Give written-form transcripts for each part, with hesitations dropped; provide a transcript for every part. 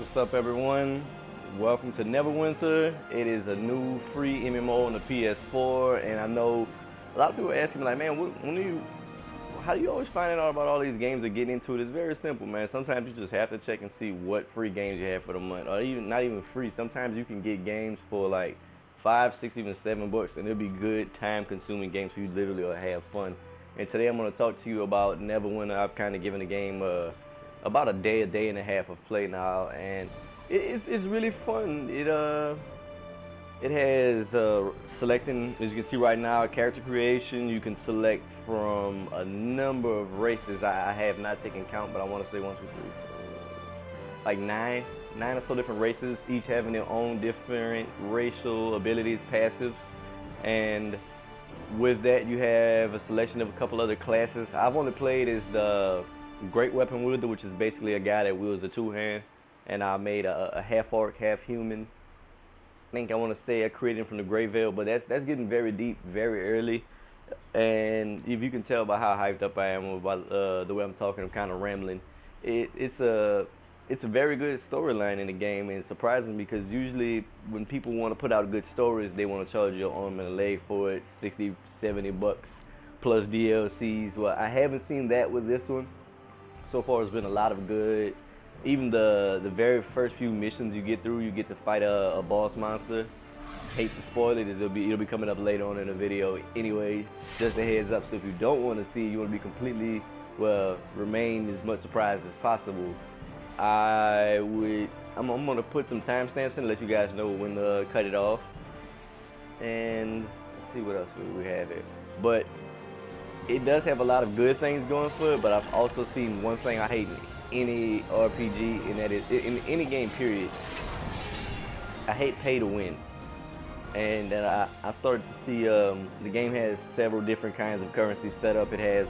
What's up, everyone? Welcome to NeverWinter. It is a new free MMO on the PS4, and I know a lot of people are asking me like, man, how do you always find out about all these games and get into it? It's very simple, man. Sometimes you just have to check and see what free games you have for the month, or even not even free. Sometimes you can get games for like $5, $6, even $7, and it'll be good time-consuming games for you literally to have fun. And today I'm going to talk to you about NeverWinter. I've kind of given the game about a day and a half of play now, and it's really fun. It has selecting, as you can see right now, character creation. You can select from a number of races. I have not taken count, but I want to say 1, 2, 3, 4, like nine or so different races, each having their own different racial abilities, passives, and with that you have a selection of a couple other classes. I've only played as the Great Weapon Wielder, which is basically a guy that wields the two-hand, and I made a half-orc, half-human. I think I want to say I created him from the Gray Veil, but that's getting very deep, very early. And if you can tell by how hyped up I am about the way I'm talking, I'm kind of rambling. It's a very good storyline in the game, and it's surprising because usually when people want to put out good stories, they want to charge you an arm and a leg for it, 60, 70 bucks plus DLCs. Well, I haven't seen that with this one. So far, it's been a lot of good. Even the very first few missions you get through, you get to fight a boss monster. Hate to spoil it, it'll be coming up later on in the video. Anyway, just a heads up. So if you don't want to see, you want to be completely, well, remain as much surprised as possible. I'm gonna put some timestamps in to let you guys know when to cut it off. And let's see what else we have here. But it does have a lot of good things going for it, but I've also seen one thing I hate in any RPG, and that is in any game period. I hate pay to win, and then I started to see the game has several different kinds of currency set up. It has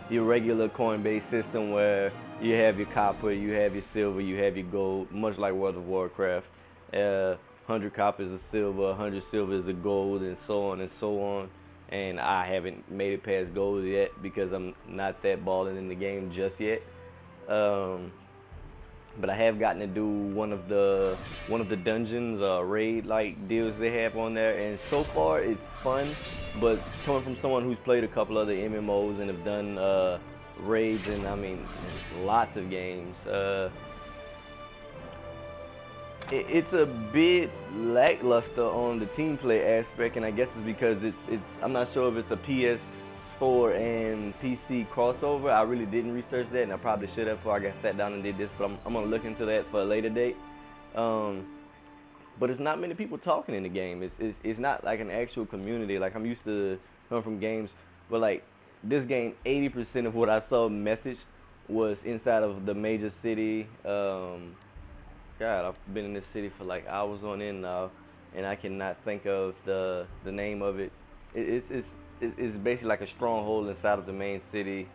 your regular coin-based system where you have your copper, you have your silver, you have your gold, much like World of Warcraft. 100 copper is a silver, 100 silver is a gold, and so on and so on. And I haven't made it past gold yet because I'm not that balling in the game just yet. But I have gotten to do one of the dungeons, raid like deals they have on there, and so far it's fun. But coming from someone who's played a couple other MMOs and have done raids, and I mean lots of games, it's a bit lackluster on the team play aspect, and I guess it's because I'm not sure if it's a PS4 and PC crossover. I really didn't research that, and I probably should have before I got sat down and did this, but I'm gonna look into that for a later date. But it's not many people talking in the game. It's not like an actual community like I'm used to coming from games. But like this game, 80% of what I saw messaged was inside of the major city. God, I've been in this city for like hours on end now, and I cannot think of the name of it. It's basically like a stronghold inside of the main city.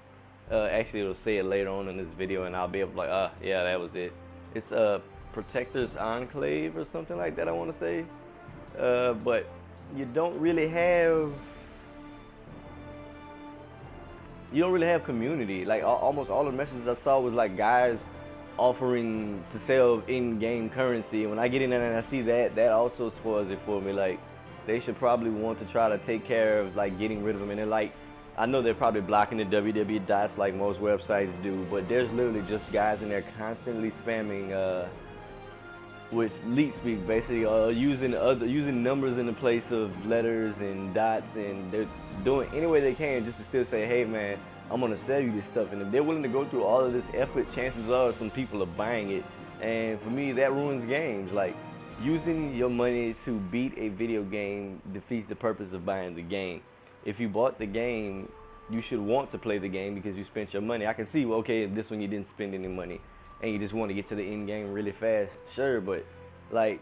Actually, it'll say it later on in this video, and I'll be able to like, yeah, that was it. It's a Protector's Enclave or something like that, I want to say. But you don't really have community. Like almost all the messages I saw was like guys offering to sell in-game currency, and when I get in there and I see that also spoils it for me. Like they should probably want to try to take care of like getting rid of them. And then like I know they're probably blocking the www dots like most websites do, but there's literally just guys in there constantly spamming with leet speak, basically using numbers in the place of letters and dots, and they're doing any way they can just to still say, hey man, I'm gonna sell you this stuff. And if they're willing to go through all of this effort, chances are some people are buying it. And for me, that ruins games. Like using your money to beat a video game defeats the purpose of buying the game. If you bought the game, you should want to play the game because you spent your money. I can see, well, okay, this one you didn't spend any money and you just want to get to the end game really fast, sure, but like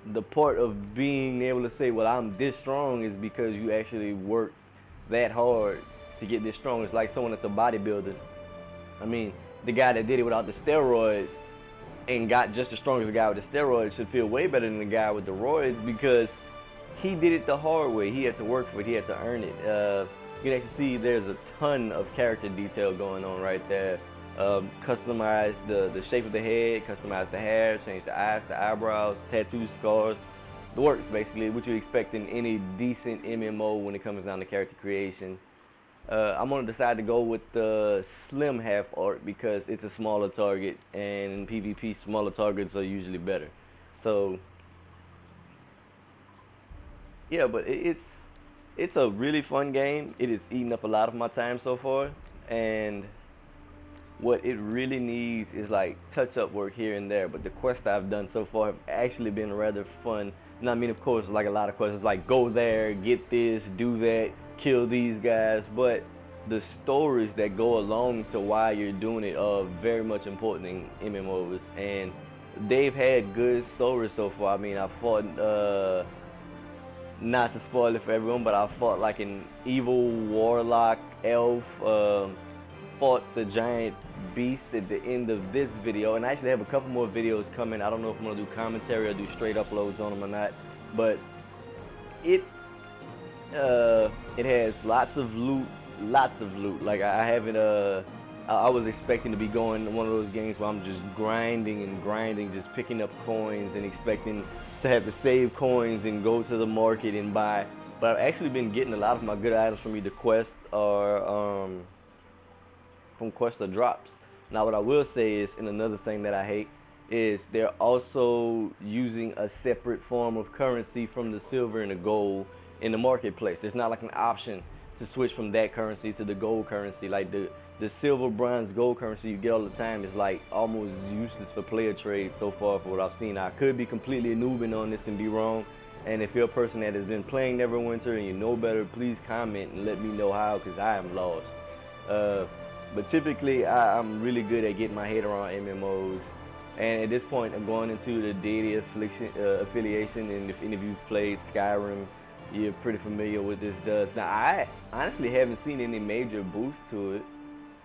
the part of being able to say, well, I'm this strong is because you actually worked that hard to get this strong. It's like someone that's a bodybuilder. I mean, the guy that did it without the steroids and got just as strong as the guy with the steroids should feel way better than the guy with the roids because he did it the hard way. He had to work for it. He had to earn it. You can actually see there's a ton of character detail going on right there. Customize the shape of the head, customize the hair, change the eyes, the eyebrows, tattoos, scars, the works basically, what you expect in any decent MMO when it comes down to character creation. I'm gonna decide to go with the slim half art because it's a smaller target, and in PvP smaller targets are usually better. So yeah, but it's a really fun game. It is eating up a lot of my time so far, and what it really needs is like touch-up work here and there. But the quests I've done so far have actually been rather fun. And I mean, of course, like a lot of quests, like go there, get this, do that, kill these guys. But the stories that go along to why you're doing it are very much important in MMOs, and they've had good stories so far. I mean, I fought, not to spoil it for everyone, but I fought like an evil warlock elf. Fought the giant beast at the end of this video, and I actually have a couple more videos coming. I don't know if I'm gonna do commentary or do straight uploads on them or not, but it has lots of loot. Like I haven't I was expecting to be going one of those games where I'm just grinding and grinding, just picking up coins and expecting to have to save coins and go to the market and buy. But I've actually been getting a lot of my good items from either quest or from quest or drops. Now what I will say is, and another thing that I hate, is they're also using a separate form of currency from the silver and the gold in the marketplace. There's not like an option to switch from that currency to the gold currency. Like the silver, bronze, gold currency you get all the time is like almost useless for player trade so far for what I've seen. I could be completely noobing on this and be wrong, and if you're a person that has been playing NeverWinter and you know better, please comment and let me know how, because I am lost. But typically, I'm really good at getting my head around MMOs. And at this point, I'm going into the deity affiliation. And if any of you played Skyrim, you're pretty familiar with this does. Now, I honestly haven't seen any major boosts to it.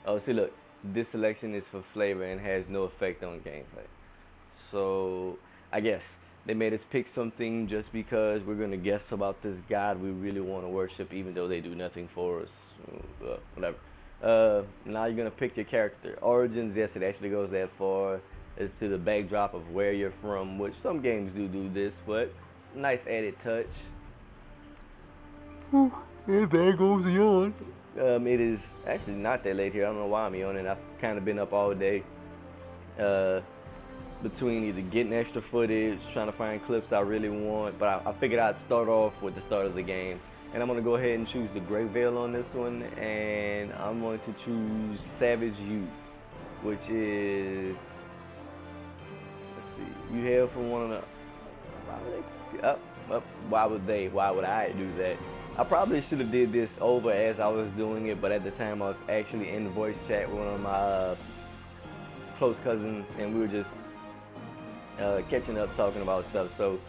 Oh, see, look, this selection is for flavor and has no effect on gameplay. So, I guess they made us pick something just because we're going to guess about this god we really want to worship, even though they do nothing for us. Whatever. Now you're gonna pick your character. Origins, yes, it actually goes that far as to the backdrop of where you're from, which some games do this, but nice added touch. And there goes the yawn. It is actually not that late here. I don't know why I'm yawning. I've kind of been up all day, between either getting extra footage, trying to find clips I really want, but I figured I'd start off with the start of the game. And I'm going to go ahead and choose the Gray Veil on this one, and I'm going to choose Savage Youth, which is, let's see, you hail from one of the, why would I do that? I probably should have did this over as I was doing it, but at the time I was actually in voice chat with one of my close cousins, and we were just catching up, talking about stuff. So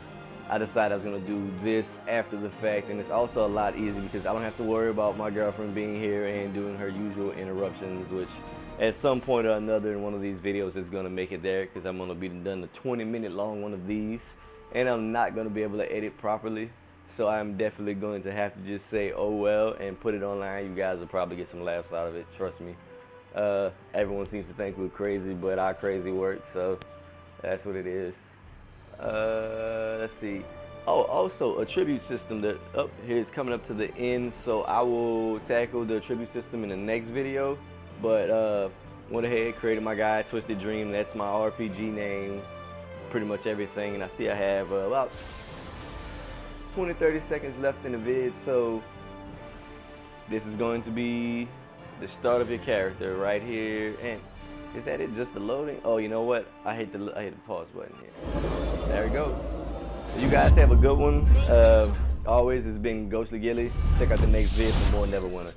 I decided I was going to do this after the fact, and it's also a lot easier because I don't have to worry about my girlfriend being here and doing her usual interruptions, which at some point or another in one of these videos is going to make it there, because I'm going to be done the 20-minute long one of these, and I'm not going to be able to edit properly, so I'm definitely going to have to just say oh well and put it online. You guys will probably get some laughs out of it, trust me. Everyone seems to think we're crazy, but our crazy works, so that's what it is. Let's see. Oh, also a tribute system that here is coming up to the end, so I will tackle the tribute system in the next video. But went ahead, created my guy Twisted Dream. That's my RPG name, pretty much everything. And I see I have about 20-30 seconds left in the vid, so this is going to be the start of your character right here. And is that it? Just the loading? Oh, you know what? I hit the pause button here. There we go. You guys have a good one. Always, it's been GhostlyGhille. Check out the next vid for more NeverWinter.